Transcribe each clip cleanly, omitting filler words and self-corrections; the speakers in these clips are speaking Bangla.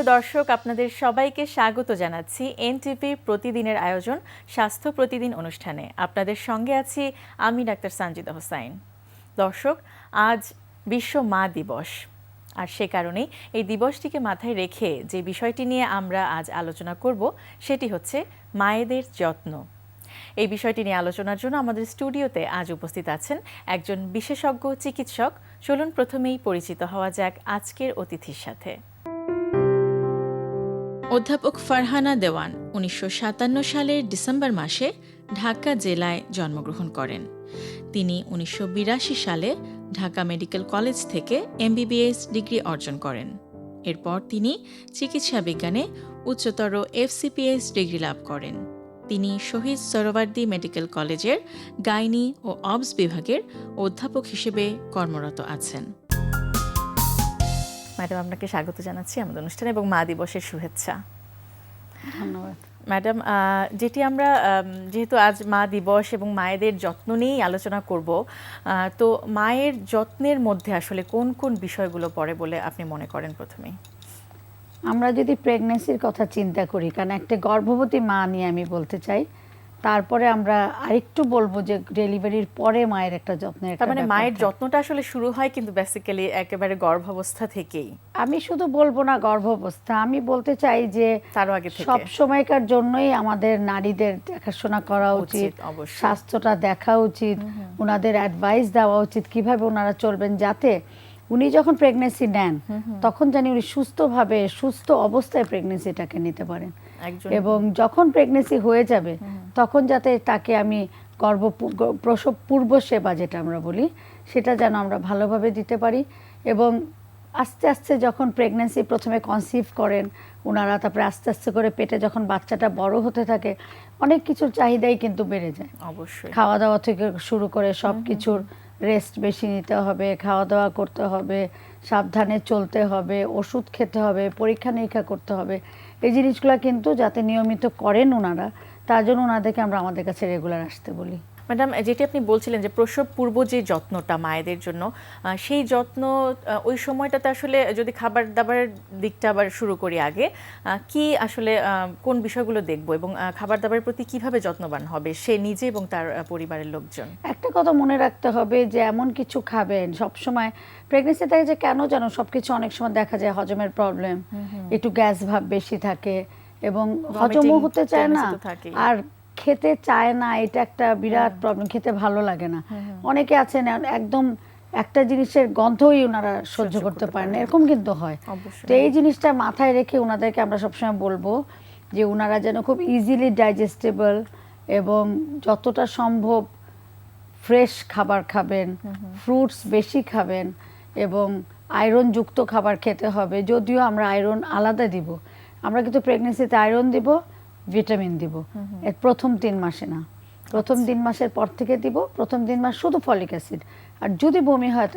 সুপ্রিয় দর্শক, আপনাদের সবাইকে স্বাগত জানাচ্ছি এনটিভি প্রতিদিনের আয়োজন স্বাস্থ্য প্রতিদিন অনুষ্ঠানে। আপনাদের সঙ্গে আছি আমি ডাক্তার সানজিদা হোসাইন। দর্শক, আজ বিশ্ব মা দিবস, আর সে কারণেই এই দিবসটিকে মাথায় রেখে যে বিষয়টি নিয়ে আমরা আজ আলোচনা করব সেটি হচ্ছে মায়েদের যত্ন। এই বিষয়টি নিয়ে আলোচনার জন্য আমাদের স্টুডিওতে আজ উপস্থিত আছেন একজন বিশেষজ্ঞ চিকিৎসক। চলুন প্রথমেই পরিচিত হওয়া যাক আজকের অতিথির সাথে। অধ্যাপক ফারহানা দেওয়ান 1957 সালের ডিসেম্বর মাসে ঢাকা জেলায় জন্মগ্রহণ করেন। তিনি 1982 সালে ঢাকা মেডিকেল কলেজ থেকে MBBS ডিগ্রি অর্জন করেন। এরপর তিনি চিকিৎসা বিজ্ঞানে উচ্চতর FCPS ডিগ্রি লাভ করেন। তিনি শহীদ সোহরাওয়ার্দী মেডিকেল কলেজের গাইনি ও অবস বিভাগের অধ্যাপক হিসেবে কর্মরত আছেন। ম্যাডাম, আপনাকে স্বাগত জানাচ্ছি আমাদের অনুষ্ঠানে এবং মা দিবসের শুভেচ্ছা। ধন্যবাদ ম্যাডাম, যেটি আমরা যেহেতু আজ মা দিবস এবং মায়েদের যত্ন নিয়েই আলোচনা করব, তো মায়ের যত্নের মধ্যে আসলে কোন কোন বিষয়গুলো পড়ে বলে আপনি মনে করেন? প্রথমেই আমরা যদি প্রেগন্যান্সির কথা চিন্তা করি, কারণ একটা গর্ভবতী মা নিয়ে আমি বলতে চাই, তারপরে আমরা আরেকটু বলবো যে ডেলিভারির পরে মায়ের একটা যত্নের, তার মানে মায়ের যত্নটা আসলে শুরু হয় কিন্তু বেসিক্যালি একেবারে গর্ভাবস্থা থেকেই। আমি শুধু বলবো না গর্ভাবস্থা, আমি বলতে চাই যে তারও আগে থেকে সব সময়কার জন্যই আমাদের নারীদের দেখাশোনা করা উচিত, স্বাস্থ্যটা দেখা উচিত, ওনাদের অ্যাডভাইস দেওয়া উচিত কিভাবে ওনারা চলবেন, যাতে উনি যখন প্রেগন্যান্সি নেন তখন জানি উনি সুস্থভাবে সুস্থ অবস্থায় প্রেগন্যান্সিটাকে নিতে পারেন, এবং যখন প্রেগন্যান্সি হয়ে যাবে তখন যাতে তাকে আমি প্রসব পূর্ব সেবা যেটা আমরা বলি সেটা যেন আমরা ভালোভাবে দিতে পারি। এবং আস্তে আস্তে যখন প্রেগন্যান্সি প্রথমে কনসিভ করেন ওনারা, তারপরে আস্তে আস্তে করে পেটে যখন বাচ্চাটা বড় হতে থাকে অনেক কিছুর চাহিদাই কিন্তু বেড়ে যায়। অবশ্যই খাওয়া দাওয়া থেকে শুরু করে সব কিছুর রেস্ট বেশি নিতে হবে, খাওয়া দাওয়া করতে হবে, সাবধানে চলতে হবে, ওষুধ খেতে হবে, পরীক্ষা নিরীক্ষা করতে হবে। এই জিনিসগুলো কিন্তু যাতে নিয়মিত করেন ওনারা, তার জন্য ওনাদেরকে আমরা আমাদের কাছে রেগুলার আসতে বলি। ম্যাডাম, যেটি আপনি বলছিলেন যে প্রসব পূর্ব যে যত্নটা মায়েদের জন্য, সেই যত্ন ওই সময়টাতে আসলে যদি খাবার দাবারের দিকটা আবার শুরু করি আগে, কি আসলে কোন বিষয়গুলো দেখব এবং খাবার দাবারের প্রতি কিভাবে যত্নবান হবে সে নিজে এবং তার পরিবারের লোকজন? একটা কথা মনে রাখতে হবে যে এমন কিছু খাবেন সবসময়, প্রেগনেন্সি থেকে যে কেন জানো সবকিছু অনেক সময় দেখা যায় হজমের প্রবলেম, একটু গ্যাস ভাব বেশি থাকে এবং হজমও হতে চায় না আর খেতে চায় না, এটা একটা বিরাট প্রবলেম, খেতে ভালো লাগে না। অনেকে আছেন একদম একটা জিনিসের গন্ধই ওনারা সহ্য করতে পারেন না, এরকম কিন্তু হয়। তো এই জিনিসটা মাথায় রেখে ওনাদেরকে আমরা সবসময় বলবো যে ওনারা যেন খুব ইজিলি ডাইজেস্টেবল এবং যতটা সম্ভব ফ্রেশ খাবার খাবেন, ফ্রুটস বেশি খাবেন এবং আয়রনযুক্ত খাবার খেতে হবে। যদিও আমরা আয়রন আলাদা দিব, আমরা কিন্তু প্রেগনেন্সিতে আয়রন দিব, ভিটামিন দিব এর প্রথম 3 মাসে না, প্রথম 3 মাসের পর থেকে দিব। প্রথম 3 মাস শুধু ফলিক অ্যাসিড, আর যদি বমি হয়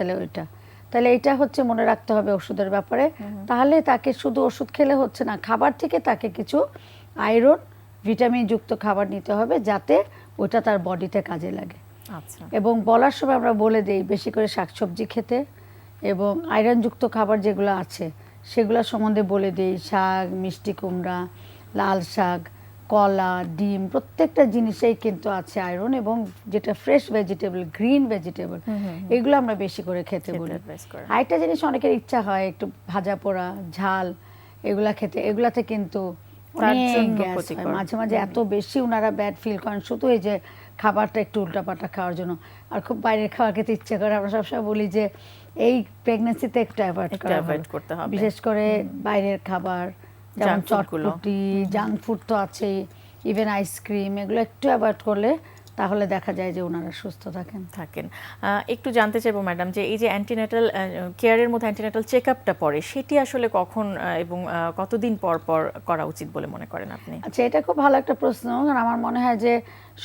তাহলে এটা হচ্ছে মনে রাখতে হবে ওষুধের ব্যাপারে। তাহলে তাকে শুধু ওষুধ খেলে হচ্ছে না, খাবার থেকে তাকে কিছু আয়রন ভিটামিন যুক্ত খাবার নিতে হবে যাতে ওটা তার বডিতে কাজে লাগে। এবং বলার সময় আমরা বলে দেই বেশি করে শাকসবজি খেতে এবং আয়রনযুক্ত খাবার যেগুলো আছে সেগুলো সম্বন্ধে বলে দেই, শাক, মিষ্টি কুমড়া, লাল শাক, কলা, ডিম, প্রত্যেকটা জিনিসেই কিন্তু আছে আয়রন, এবং যেটা ফ্রেশ ভেজিটেবল, গ্রিন ভেজিটেবল, এগুলো আমরা বেশি করে খেতে বলি। আরেকটা জিনিস অনেকের ইচ্ছা হয় একটু ভাজা পোড়া, ঝাল এগুলা খেতে, এগুলাতে কিন্তু অনেক গ্যাস হয়, মাঝে মাঝে এত বেশি ওনারা ব্যাড ফিল করেন শুধু এই যে খাবারটা একটু উল্টাপাল্টা খাওয়ার জন্য, আর খুব বাইরের খাবার খেতে ইচ্ছে করে। আমরা সবসময় বলি যে এই প্রেগনেন্সিতে একটু অ্যাভয়েড করতে হবে, বিশেষ করে বাইরের খাবার যেমন চটপটি, জাঙ্ক ফুড তো আছেই, ইভেন আইসক্রিম, এগুলো একটু অ্যাভয়েড করলে তাহলে দেখা যায় যে ওনারা সুস্থ থাকেন। একটু জানতে চাইবো ম্যাডাম যে এই যে অ্যান্টিনেটাল কেয়ারের মধ্যে অ্যান্টিনেটাল চেকআপটা পড়ে সেটি আসলে কখন এবং কতদিন পর পর করা উচিত বলে মনে করেন আপনি? আচ্ছা, এটা খুব ভালো একটা প্রশ্ন, কারণ আমার মনে হয় যে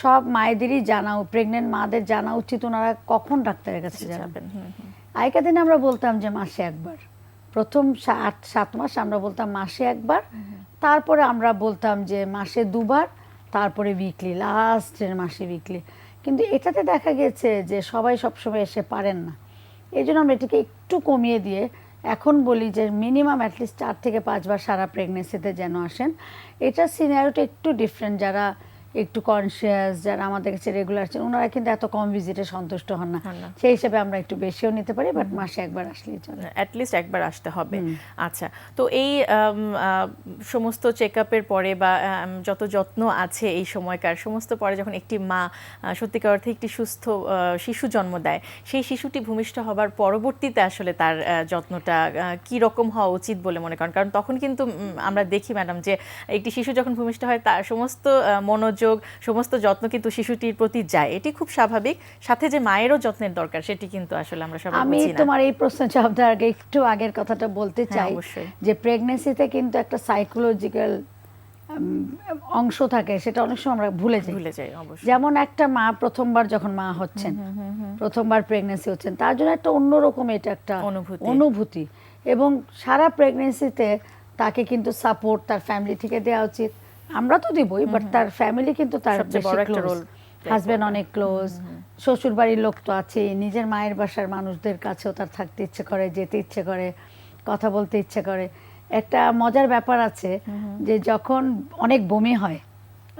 সব মায়েদেরই জানা, প্রেগনেন্ট মাদের জানা উচিত ওনারা কখন ডাক্তারের কাছে যাবেন। আগেকার দিনে আমরা বলতাম যে মাসে একবার, প্রথম 7 মাস আমরা বলতাম মাসে একবার, তারপরে আমরা বলতাম যে মাসে 2 বার, তারপরে উইকলি, লাস্টের মাসে উইকলি। কিন্তু এটাতে দেখা গেছে যে সবাই সবসময় এসে পারেন না, এই জন্য আমরা এটাকে একটু কমিয়ে দিয়ে এখন বলি যে মিনিমাম অ্যাটলিস্ট 4 থেকে 5 বার সারা প্রেগনেন্সিতে যেন আসেন। এটা সিনারিওটা একটু ডিফারেন্ট, যারা একটু কনসিয়াস, যারা আমাদের কাছে রেগুলার আছেন, ওনারা কিন্তু এত কম ভিজিটে সন্তুষ্ট হন না। সেই হিসেবে আমরা একটু বেশিও নিতে পারি, বাট মাসে একবার আসলেই চলে, অ্যাটলিস্ট একবার আসতে হবে। আচ্ছা, তো এই সমস্ত চেক আপের পরে বা যত যত্ন আছে এই সময়কার সমস্ত পরে যখন একটি মা সত্যিকার অর্থে একটি সুস্থ শিশু জন্ম দেয়, সেই শিশুটি ভূমিষ্ঠ হবার পরবর্তীতে আসলে তার যত্নটা কি রকম হওয়া উচিত বলে মনে করেন? কারণ তখন কিন্তু আমরা দেখি ম্যাডাম যে একটি শিশু যখন ভূমিষ্ঠ হয় তার সমস্ত মনোযোগ, সমস্ত যত্ন কিন্তু শিশুটির প্রতি যায়, এটি খুব স্বাভাবিক। সাথে যে মায়েরও যত্নের দরকার সেটি কিন্তু আসলে আমরা সবাই আমি বুঝি না। তোমার এই প্রশ্ন জবাব দেওয়ার আগে একটু আগের কথাটা বলতে চাই যে প্রেগনেন্সিতে কিন্তু একটা সাইকোলজিক্যাল অংশ থাকে, সেটা অনেক সময় আমরা ভুলে যাই। অবশ্যই। যেমন একটা মা প্রথমবার যখন মা হচ্ছেন, প্রথমবার প্রেগনেন্সি হচ্ছেন, তার জন্য একটা অন্যরকম এটা একটা অনুভূতি, এবং সারা প্রেগনেন্সিতে তাকে কিন্তু সাপোর্ট তার ফ্যামিলি থেকে দেওয়া উচিত। আমরা তো দিবই, বাট তার ফ্যামিলি কিন্তু তার হাজবেন্ড অনেক ক্লোজ, শ্বশুর বাড়ির লোক তো আছে, নিজের মায়ের বাসার মানুষদের কাছেও তার থাকতে ইচ্ছে করে, যেতে ইচ্ছে করে, কথা বলতে ইচ্ছে করে। একটা মজার ব্যাপার আছে যে যখন অনেক বমি হয়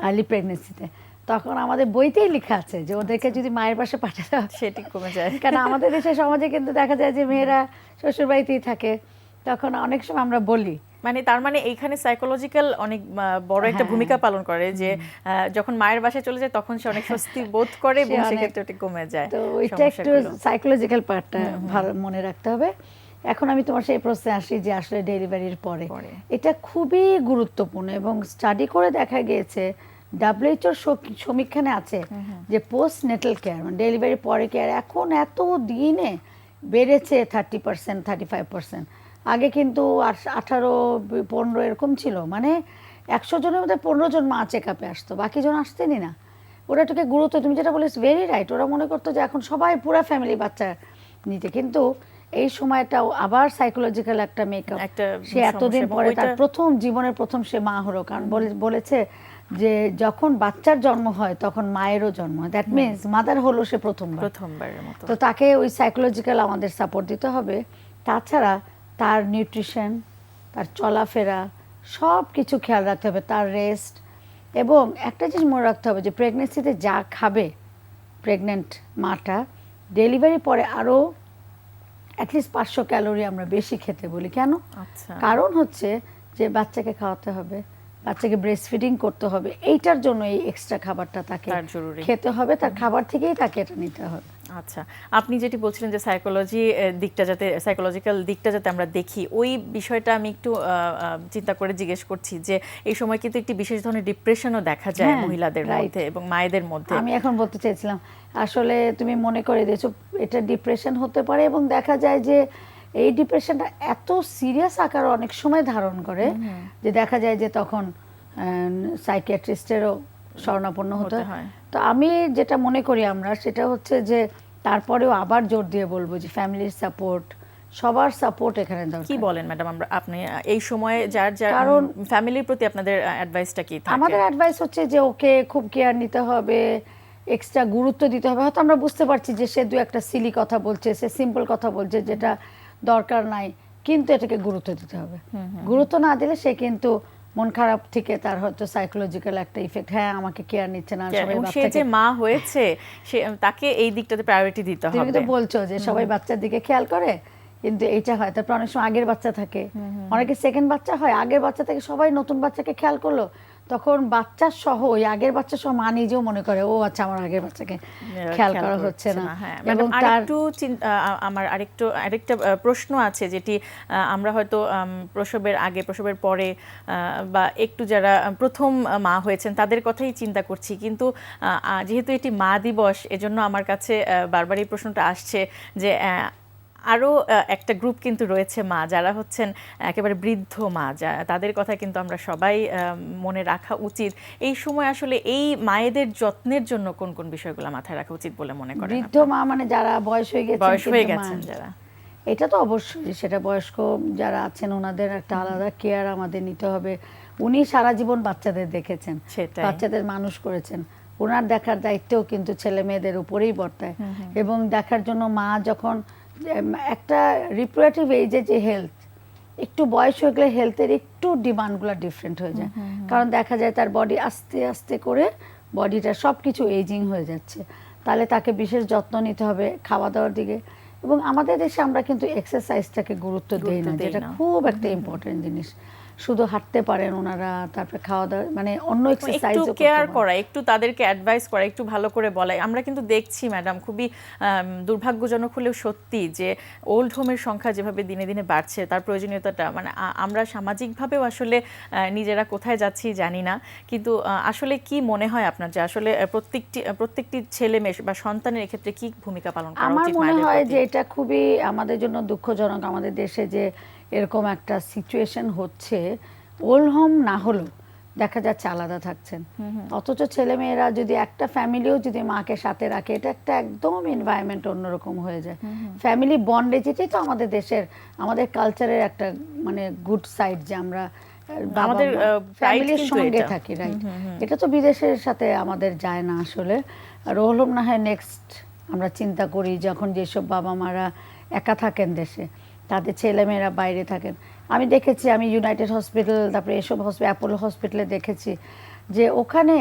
আর্লি প্রেগনেন্সিতে, তখন আমাদের বইতেই লেখা আছে যে ওদেরকে যদি মায়ের পাশে পাঠাতে হয় সেটি কমে যায়। কারণ আমাদের দেশের সমাজে কিন্তু দেখা যায় যে মেয়েরা শ্বশুর বাড়িতেই থাকে, তখন অনেক সময় আমরা বলি, মানে তার মানে এইখানে সাইকোলজিক্যাল অনেক বড় একটা ভূমিকা পালন করে যে যখন মায়ের বাসায় চলে যায় তখন সে অনেক স্বস্তি বোধ করে এবং সেক্ষেত্রে ওটা কমে যায়। তো এটা একটু সাইকোলজিক্যাল পার্টটা ভালো মনে রাখতে হবে। এখন আমি তোমার সেই প্রশ্নে আসি যে আসলে ডেলিভারির পরে এটা খুবই গুরুত্বপূর্ণ, এবং স্টাডি করে দেখা গিয়েছে, WHO সমীক্ষানে আছে যে পোস্ট নেটাল কেয়ার মানে ডেলিভারির পরে কেয়ার এখন এত দিনে বেড়েছে 30%, 35%। আগে কিন্তু 18-15 এরকম ছিল, মানে 100 জনের মধ্যে 15 জন মা চেক আপে আসতো, বাকি জন আসতেনই না। ওরা এটাকে গুরুত্ব, তুমি যেটা বলিস ভেরি রাইট, ওরা মনে করতো যে এখন সবাই পুরা ফ্যামিলি বাচ্চা নিতে, কিন্তু এই সময়টাও আবার সাইকোলজিক্যাল একটা মেকআপ। সে এতদিন পরে তার জীবনের প্রথম সে মা হলো, কারণ বলেছে যে যখন বাচ্চার জন্ম হয় তখন মায়েরও জন্ম হয়, দ্যাট মিনস মাদার হলো সে প্রথমবারের মতো। তো তাকে ওই সাইকোলজিক্যাল আমাদের সাপোর্ট দিতে হবে। তাছাড়া তার নিউট্রিশন, তার চলাফেরা সব কিছু খেয়াল রাখতে হবে, তার রেস্ট, এবং একটা জিনিস মনে রাখতে হবে যে প্রেগনেন্সিতে যা খাবে প্রেগনেন্ট মাটা, ডেলিভারি পরে আরও অ্যাটলিস্ট 500 ক্যালোরি আমরা বেশি খেতে বলি। কেন? কারণ হচ্ছে যে বাচ্চাকে খাওয়াতে হবে, বাচ্চাকে ব্রেস্ট ফিডিং করতে হবে, এইটার জন্য এই এক্সট্রা খাবারটা তাকে খেতে হবে, তার খাবার থেকেই তাকে এটা নিতে হবে। আচ্ছা, আপনি যেটি বলছিলেন যে সাইকোলজিক্যাল দিকটা যাতে আমরা দেখি, ওই বিষয়টা আমি একটু চিন্তা করে জিজ্ঞেস করছি যে এই সময় কিন্তু একটি বিশেষ ধরনের ডিপ্রেশনও দেখা যায় মহিলাদের মধ্যে এবং মায়েদের মধ্যে। আমি এখন বলতে চাইছিলাম, আসলে তুমি মনে করে দিয়েছো এটা ডিপ্রেশন হতে পারে, এবং দেখা যায় যে এই ডিপ্রেশনটা এত সিরিয়াস আকার অনেক সময় ধারণ করে যে দেখা যায় যে তখন সাইকিয়াট্রিস্টেরও শরণাপন্ন হতে হয়। তো আমি যেটা মনে করি আমরা, সেটা হচ্ছে যে তারপরেও আবার জোর দিয়ে বলবো যে ফ্যামিলির সাপোর্ট, সবার সাপোর্ট এখানে দরকার। কি বলেন ম্যাডাম, আপনি এই সময়ে যার কারণ ফ্যামিলির প্রতি আপনাদের অ্যাডভাইসটা কি থাকে? আমাদের অ্যাডভাইস হচ্ছে যে ওকে খুব কেয়ার নিতে হবে, এক্সট্রা গুরুত্ব দিতে হবে। হয়তো আমরা বুঝতে পারছি যে সে দু একটা সিলি কথা বলছে, সে সিম্পল কথা বলছে যেটা দরকার নাই, কিন্তু এটাকে গুরুত্ব দিতে হবে। গুরুত্ব না দিলে সে কিন্তু মন খারাপ থেকে তার হয়তো সাইকোলজিক্যাল একটা ইফেক্ট, হ্যাঁ আমাকে কেয়ার নিচ্ছে না, সবাই সে যে মা হয়েছে সে তাকে এই দিকটাতে প্রায়োরিটি দিতে হবে। তুমি তো বলছো যে সবাই বাচ্চার দিকে খেয়াল করে, কিন্তু এইটা হয়। তারপর অনেক সময় আগের বাচ্চা থাকে, অনেকে সেকেন্ড বাচ্চা হয়, আগের বাচ্চা থেকে সবাই নতুন বাচ্চাকে খেয়াল করলো, তখন বাচ্চা সহ ওই আগের বাচ্চা সহ মা নিজেও মনে করে ও আচ্ছা আমার আগের বাচ্চাকে খেয়াল করা হচ্ছে না। এবং আমার আরেকটা প্রশ্ন আছে, যেটি আমরা হয়তো প্রসবের আগে প্রসবের পরে বা একটু যারা প্রথম মা হয়েছেন তাদের কথাই চিন্তা করছি, কিন্তু যেহেতু এটি মা দিবস, এজন্য আমার কাছে বারবার এই প্রশ্নটা আসছে যে আরও একটা গ্রুপ কিন্তু রয়েছে মা যারা হচ্ছেন একেবারে বৃদ্ধ মা, তাদের কথা কিন্তু আমরা সবাই মনে রাখা উচিত। এই সময় আসলে এই মায়েদের যত্নের জন্য কোন কোন বিষয়গুলো মাথায় রাখা উচিত বলে মনে করেন? বৃদ্ধ মা মানে যারা বয়স হয়ে গেছেন যারা, এটা তো অবশ্যই, সেটা বয়স্ক যারা আছেন ওনাদের একটা আলাদা কেয়ার আমাদের নিতে হবে। উনি সারা জীবন বাচ্চাদের দেখেছেন, বাচ্চাদের মানুষ করেছেন, ওনার দেখার দায়িত্বও কিন্তু ছেলে মেয়েদের উপরেই বর্তায়। এবং দেখার জন্য মা যখন একটা রিপ্রোডাক্টিভ এজে যে হেলথ, একটু বয়স হয়ে গেলে হেলথের একটু ডিমান্ডগুলো ডিফারেন্ট হয়ে যায়। কারণ দেখা যায় তার বডি আস্তে আস্তে করে বডিটা সব কিছু এজিং হয়ে যাচ্ছে, তাহলে তাকে বিশেষ যত্ন নিতে হবে খাওয়া দাওয়ার দিকে। এবং আমাদের দেশে আমরা কিন্তু এক্সারসাইজটাকে গুরুত্ব দেই না, যেটা খুব একটা ইম্পর্টেন্ট জিনিস। শুধু হাঁটতে পারেন ওনারা, তারপরে খাওয়া দাওয়া, মানে অন্য এক্সারসাইজও একটু কেয়ার করা, একটু তাদেরকে অ্যাডভাইস করা, একটু ভালো করে বলা। আমরা কিন্তু দেখছি ম্যাডাম, খুবই দুর্ভাগ্যজনক হলেও সত্যি যে ওল্ড হোমের সংখ্যা যেভাবে দিনে দিনে বাড়ছে, তার প্রয়োজনীয়তাটা মানে আমরা সামাজিকভাবেও আসলে নিজেরা কোথায় যাচ্ছি জানি না। কিন্তু আসলে কি মনে হয় আপনার যে আসলে প্রত্যেকটি ছেলে মেয়ে বা সন্তানের এক্ষেত্রে কি ভূমিকা পালন করা উচিত? আমার মনে হয় যে এটা খুবই আমাদের জন্য দুঃখজনক আমাদের দেশে যে এরকম একটা সিচুয়েশন হচ্ছে। ওল্ড হোম না হলেও দেখা যাচ্ছে আলাদা থাকছেন, অথচ ছেলেমেয়েরা যদি একটা ফ্যামিলিও যদি মাকে সাথে রাখে, এটা একটা একদম এনভায়রনমেন্ট অন্যরকম হয়ে যায়। ফ্যামিলি বন্ডেজ, এটাই তো আমাদের দেশের, আমাদের কালচারের একটা মানে গুড সাইড, যে আমরা আমাদের ফ্যামিলির সঙ্গে থাকি, রাইট? এটা তো বিদেশের সাথে আমাদের যায় না আসলে। আর ওল্ড হোম না হয় নেক্সট আমরা চিন্তা করি, যখন যেসব বাবা মারা একা থাকেন দেশে, তাদের ছেলেমেয়েরা বাইরে থাকেন। আমি দেখেছি, আমি ইউনাইটেড হসপিটাল, তারপরে এসব হসপিটাল, অ্যাপোলো হসপিটালে দেখেছি যে ওখানে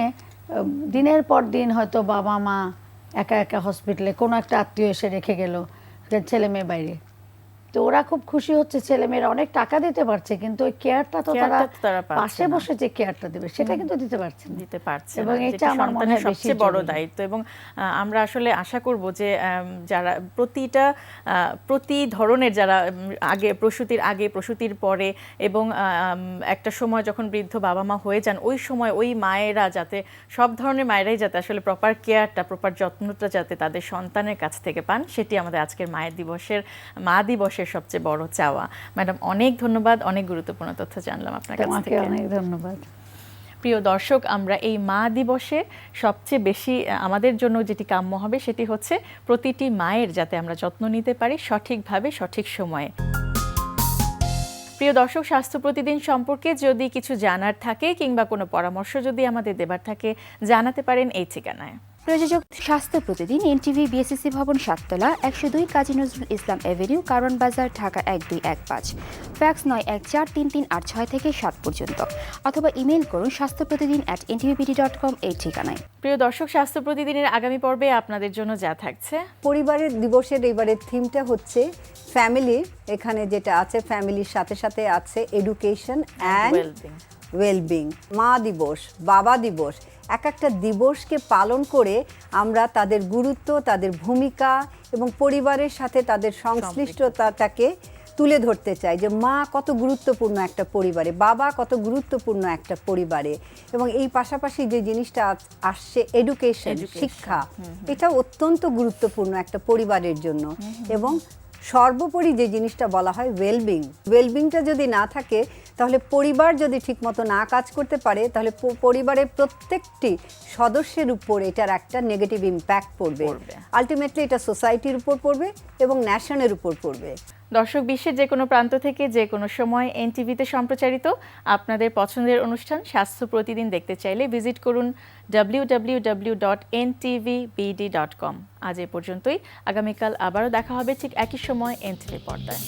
দিনের পর দিন হয়তো বাবা মা একা একা হসপিটালে, কোনো একটা আত্মীয় এসে রেখে গেল, ছেলে মেয়ে বাইরে, তো ওরা খুব খুশি হচ্ছে, ছেলেমেয়েরা অনেক টাকা দিতে পারছে, কিন্তু ওই কেয়ারটা তো তারা পাশে বসে যে কেয়ারটা দেবে সেটা কিন্তু দিতে পারছে না। এবং এটা আমার মনে হয় সবচেয়ে বড় দায়িত্ব। এবং আমরা আসলে আশা করব যে যারা প্রতি ধরনের, যারা আগে প্রসূতির আগে, প্রসূতির পরে, এবং একটা সময় যখন বৃদ্ধ বাবা মা হয়ে যান, ওই সময় ওই মায়েরা যাতে, সব ধরনের মায়েরাই যাতে আসলে প্রপার কেয়ারটা, প্রপার যত্নটা যাতে তাদের সন্তানের কাছ থেকে পান, সেটি আমাদের আজকের মা দিবসের সবচেয়ে বড় চাওয়া। ম্যাডাম, অনেক ধন্যবাদ, অনেক গুরুত্বপূর্ণ তথ্য জানলাম আপনার কাছ থেকে। অনেক ধন্যবাদ। প্রিয় দর্শক, আমরা এই মা দিবসে সবচেয়ে বেশি আমাদের জন্য যেটি কাম্য হবে সেটি হচ্ছে প্রতিটি মায়ের যাতে আমরা যত্ন নিতে পারি সঠিকভাবে, সঠিক সময়ে। প্রিয় দর্শক, স্বাস্থ্য প্রতিদিন সম্পর্কে যদি কিছু জানার থাকে কিংবা কোনো পরামর্শ যদি আমাদের দেবার থাকে, জানাতে পারেন এই ঠিকানায়। প্রযোজক স্বাস্থ্য প্রতিদিন, এনটিভি, বিএসসি ভবন, 7 তলা, 102 কাজী নজরুল ইসলাম এভিনিউ, কারওয়ান বাজার, ঢাকা 1215। ফ্যাক্স 914338 থেকে 7 পর্যন্ত, অথবা ইমেইল করুন স্বাস্থ্যপ্রতিদিন@ntvpd.com এই ঠিকানায়। প্রিয় দর্শক, স্বাস্থ্য প্রতিদিনের আগামী পর্বে আপনাদের জন্য যা থাকছে। পরিবারের দিবসের এবারের থিমটা হচ্ছে ফ্যামিলি। এখানে যেটা আছে, ফ্যামিলির সাথে সাথে আছে এডুকেশন অ্যান্ড ওয়েলবিং। মা দিবস, বাবা দিবস, এক একটা দিবসকে পালন করে আমরা তাদের গুরুত্ব, তাদের ভূমিকা এবং পরিবারের সাথে তাদের সংশ্লিষ্টতাটাকে তুলে ধরতে চাই, যে মা কত গুরুত্বপূর্ণ একটা পরিবারে, বাবা কত গুরুত্বপূর্ণ একটা পরিবারে। এবং এই পাশাপাশি যে জিনিসটা আসছে, এডুকেশন, শিক্ষা, এটা অত্যন্ত গুরুত্বপূর্ণ একটা পরিবারের জন্য। এবং সর্বোপরি যে জিনিসটা বলা হয় ওয়েলবিংটা যদি না থাকে, তাহলে পরিবার যদি ঠিকমতো না কাজ করতে পারে, তাহলে পরিবারের প্রত্যেকটি সদস্যের উপর এটার একটা নেগেটিভ ইম্প্যাক্ট পড়বে। আলটিমেটলি এটা সোসাইটির উপর পড়বে এবং ন্যাশনের উপর পড়বে। দর্শক, বিশ্বের যে কোনো প্রান্ত থেকে যে কোনো সময় এনটিভিতে সম্প্রচারিত আপনাদের পছন্দের অনুষ্ঠান স্বাস্থ্য প্রতিদিন দেখতে চাইলে ভিজিট করুন www.ntvbd.com। আজ এ পর্যন্তই। আগামীকাল আবারও দেখা হবে ঠিক একই সময় এনটিভি পর্দায়।